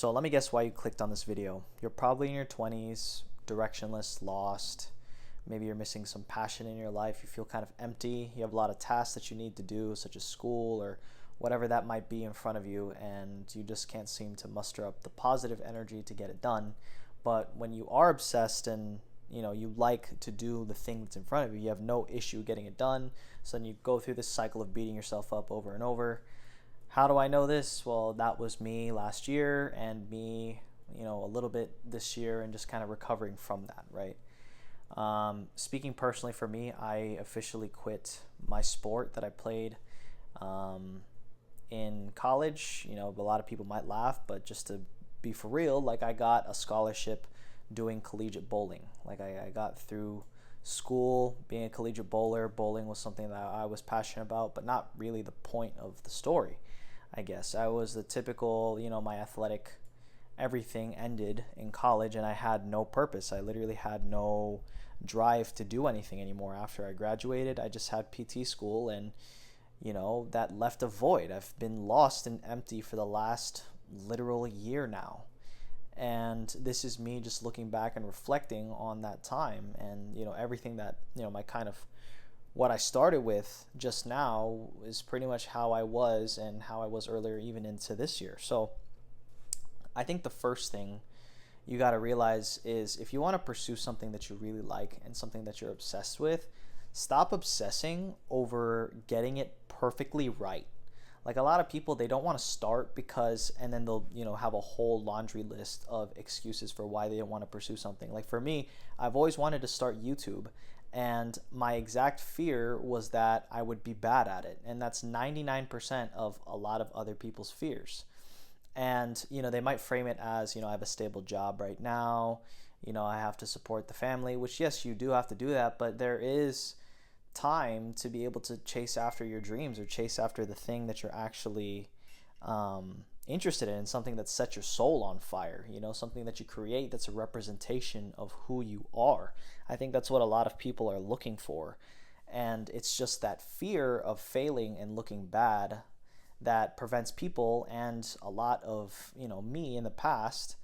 So let me guess why you clicked on this video. You're probably in your 20s, directionless, lost. Maybe you're missing some passion in your life. You feel kind of empty. You have a lot of tasks that you need to do, such as school or whatever that might be in front of you, and you just can't seem to muster up the positive energy to get it done. But when you are obsessed and you like to do the thing that's in front of you, you have no issue getting it done. So then you go through this cycle of beating yourself up over and over. How do I know this? Well, that was me last year and me, a little bit this year, and just kind of recovering from that, right? Speaking personally for me, I officially quit my sport that I played in college. A lot of people might laugh, but just to be for real, like I got a scholarship doing collegiate bowling. Like I got through school being a collegiate bowler. Bowling was something that I was passionate about, but not really the point of the story. I guess I was the typical, my athletic everything ended in college and I had no purpose. I literally had no drive to do anything anymore after I graduated. I just had PT school and that left a void. I've been lost and empty for the last literal year now. And this is me just looking back and reflecting on that time and everything that my kind of what I started with just now is pretty much how I was and how I was earlier, even into this year. So I think the first thing you got to realize is if you want to pursue something that you really like and something that you're obsessed with, stop obsessing over getting it perfectly right. Like a lot of people, they don't want to start because, and then they'll, have a whole laundry list of excuses for why they don't want to pursue something. Like for me, I've always wanted to start YouTube. And my exact fear was that I would be bad at it. And that's 99% of a lot of other people's fears. And, they might frame it as, I have a stable job right now. I have to support the family, which yes, you do have to do that. But there is time to be able to chase after your dreams or chase after the thing that you're actually interested in, something that sets your soul on fire, something that you create that's a representation of who you are. I think that's what a lot of people are looking for. And it's just that fear of failing and looking bad that prevents people, and a lot of, me in the past,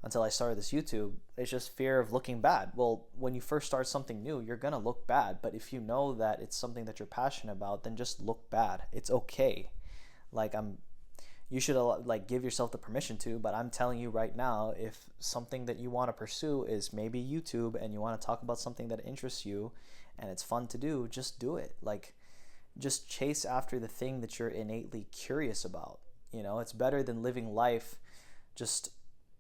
until I started this YouTube, it's just fear of looking bad. Well, when you first start something new, you're gonna look bad. But if you know that it's something that you're passionate about, then just look bad. It's okay. Like you should give yourself the permission to, but I'm telling you right now, if something that you want to pursue is maybe YouTube and you want to talk about something that interests you and it's fun to do, just do it. Just chase after the thing that you're innately curious about. It's better than living life just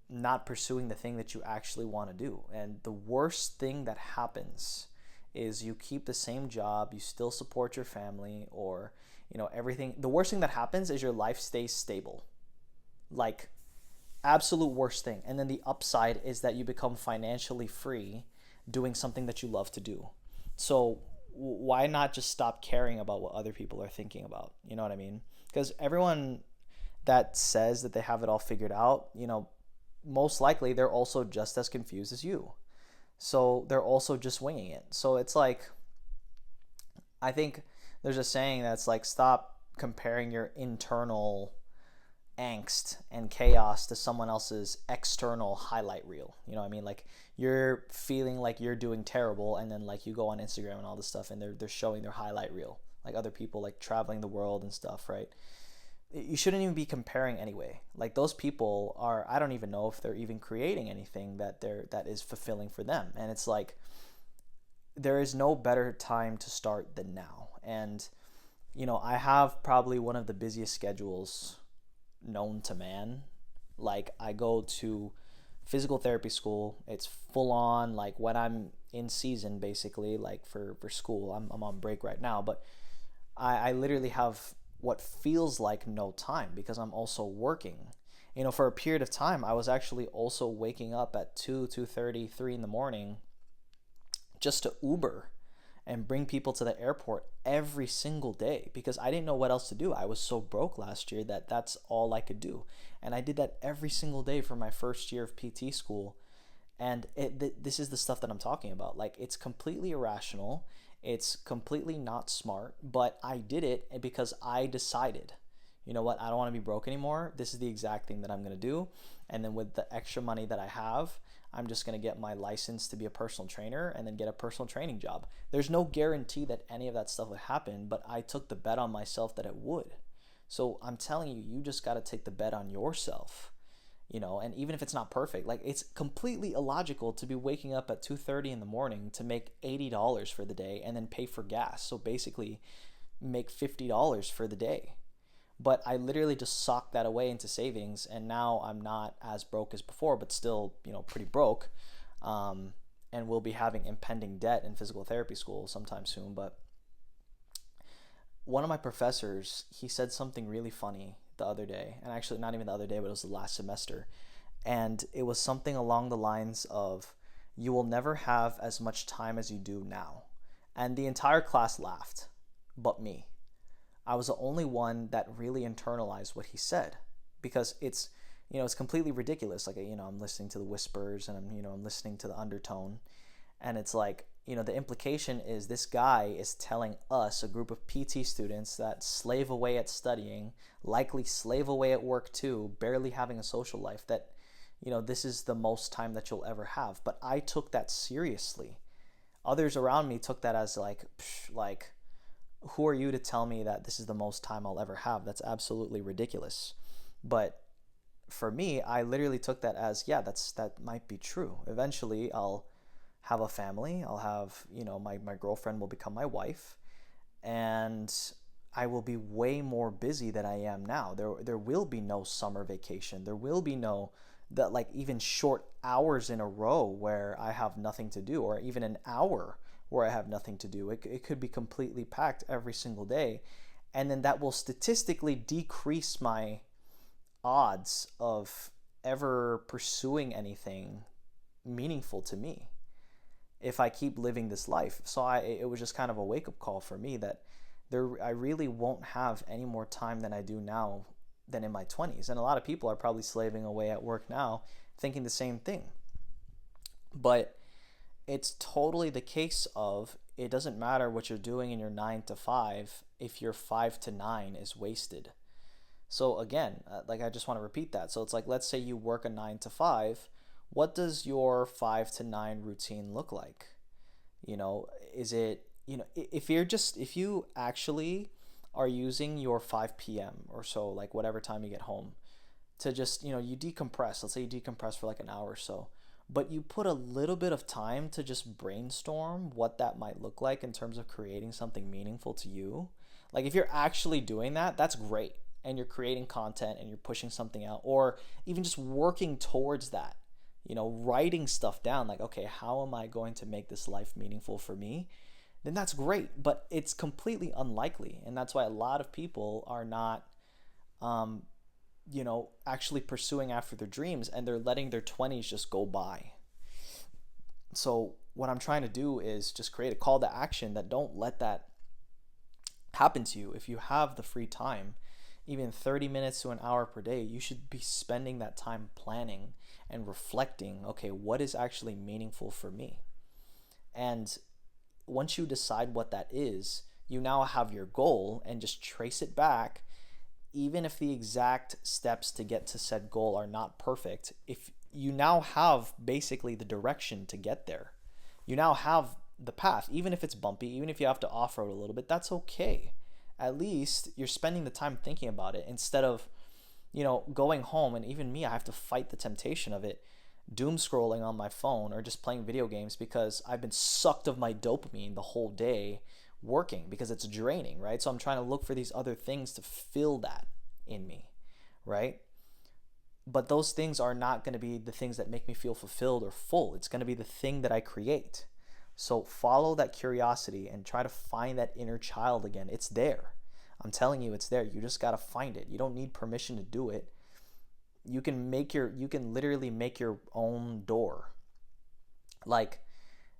not pursuing the thing that you actually want to do. And the worst thing that happens is you keep the same job, you still support your family, or everything. The worst thing that happens is your life stays stable. Like, absolute worst thing. And then the upside is that you become financially free doing something that you love to do. So why not just stop caring about what other people are thinking about? You know what I mean? Because everyone that says that they have it all figured out, most likely they're also just as confused as you. So they're also just winging it. So it's like, I think there's a saying that's like, stop comparing your internal angst and chaos to someone else's external highlight reel. You know what I mean? Like you're feeling like you're doing terrible, and then like you go on Instagram and all this stuff and they're showing their highlight reel, like other people like traveling the world and stuff, right? You shouldn't even be comparing anyway. Like those people are, I don't even know if they're even creating anything that is fulfilling for them. And it's like, there is no better time to start than now. And I have probably one of the busiest schedules known to man. Like I go to physical therapy school. It's full on, like when I'm in season, basically, like for school. I'm on break right now, but I literally have what feels like no time because I'm also working. For a period of time, I was actually also waking up at 2:30, 3 in the morning just to Uber and bring people to the airport every single day because I didn't know what else to do. I was so broke last year that that's all I could do. And I did that every single day for my first year of PT school. And this is the stuff that I'm talking about. Like, it's completely irrational. It's completely not smart, but I did it because I decided. you know what, I don't want to be broke anymore. This is the exact thing that I'm going to do. And then with the extra money that I have, I'm just going to get my license to be a personal trainer and then get a personal training job. There's no guarantee that any of that stuff would happen, but I took the bet on myself that it would. So I'm telling you, you just got to take the bet on yourself. And even if it's not perfect, like, it's completely illogical to be waking up at 2:30 in the morning to make $80 for the day and then pay for gas. So basically make $50 for the day. But I literally just socked that away into savings, and now I'm not as broke as before, but still, pretty broke. And we'll be having impending debt in physical therapy school sometime soon. But one of my professors, he said something really funny the other day, and actually not even the other day, but it was the last semester. And it was something along the lines of, you will never have as much time as you do now. And the entire class laughed, but me. I was the only one that really internalized what he said, because it's completely ridiculous. Like, I'm listening to the whispers, and I'm listening to the undertone, and it's like, the implication is this guy is telling us, a group of PT students that slave away at studying, likely slave away at work too, barely having a social life, that, this is the most time that you'll ever have. But I took that seriously. Others around me took that as like, who are you to tell me that this is the most time I'll ever have? That's absolutely ridiculous. But for me, I literally took that as, yeah, that might be true. Eventually, I'll have a family. I'll have, my girlfriend will become my wife, and I will be way more busy than I am now. There will be no summer vacation. There will be no that, like, even short hours in a row where I have nothing to do, or even an hour where I have nothing to do. It could be completely packed every single day. And then that will statistically decrease my odds of ever pursuing anything meaningful to me if I keep living this life. So it was just kind of a wake-up call for me that I really won't have any more time than I do now than in my 20s. And a lot of people are probably slaving away at work now thinking the same thing. But it's totally the case of, it doesn't matter what you're doing in your 9 to 5 if your 5 to 9 is wasted. So again, like, I just want to repeat that. So it's like, let's say you work a 9 to 5. What does your 5 to 9 routine look like? Is it, if you actually are using your 5 p.m. or so, like whatever time you get home, to just, you decompress. Let's say you decompress for like an hour or so, but you put a little bit of time to just brainstorm what that might look like in terms of creating something meaningful to you. Like, if you're actually doing that, that's great. And you're creating content and you're pushing something out, or even just working towards that, writing stuff down, like, okay, how am I going to make this life meaningful for me? Then that's great, but it's completely unlikely. And that's why a lot of people are not, actually pursuing after their dreams, and they're letting their 20s just go by. So what I'm trying to do is just create a call to action that don't let that happen to you. If you have the free time, even 30 minutes to an hour per day, you should be spending that time planning and reflecting, okay, what is actually meaningful for me? And once you decide what that is, you now have your goal, and just trace it back. Even if the exact steps to get to said goal are not perfect, if you now have basically the direction to get there, you now have the path. Even if it's bumpy, even if you have to off-road a little bit, that's okay. At least you're spending the time thinking about it, instead of, going home. And even me, I have to fight the temptation of it, doom scrolling on my phone or just playing video games, because I've been sucked of my dopamine the whole day working, because it's draining, right? So I'm trying to look for these other things to fill that in me, right? But those things are not going to be the things that make me feel fulfilled or full. It's going to be the thing that I create. So follow that curiosity and try to find that inner child again. It's there. I'm telling you, it's there. You just got to find it. You don't need permission to do it. You can literally make your own door. Like,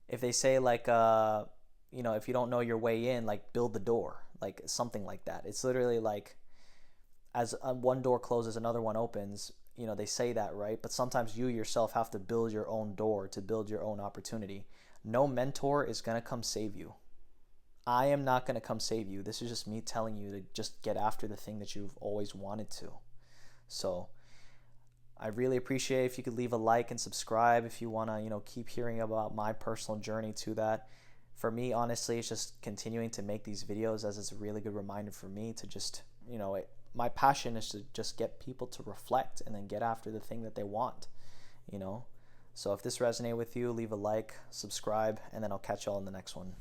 if they say, like, if you don't know your way in, like, build the door, like something like that. It's literally like, as one door closes, another one opens. They say that, right? But sometimes you yourself have to build your own door to build your own opportunity. No mentor is going to come save you. I am not going to come save you. This is just me telling you to just get after the thing that you've always wanted to. So I really appreciate if you could leave a like and subscribe if you want to, keep hearing about my personal journey to that. For me, honestly, it's just continuing to make these videos as it's a really good reminder for me to just, my passion is to just get people to reflect and then get after the thing that they want, So if this resonated with you, leave a like, subscribe, and then I'll catch y'all in the next one.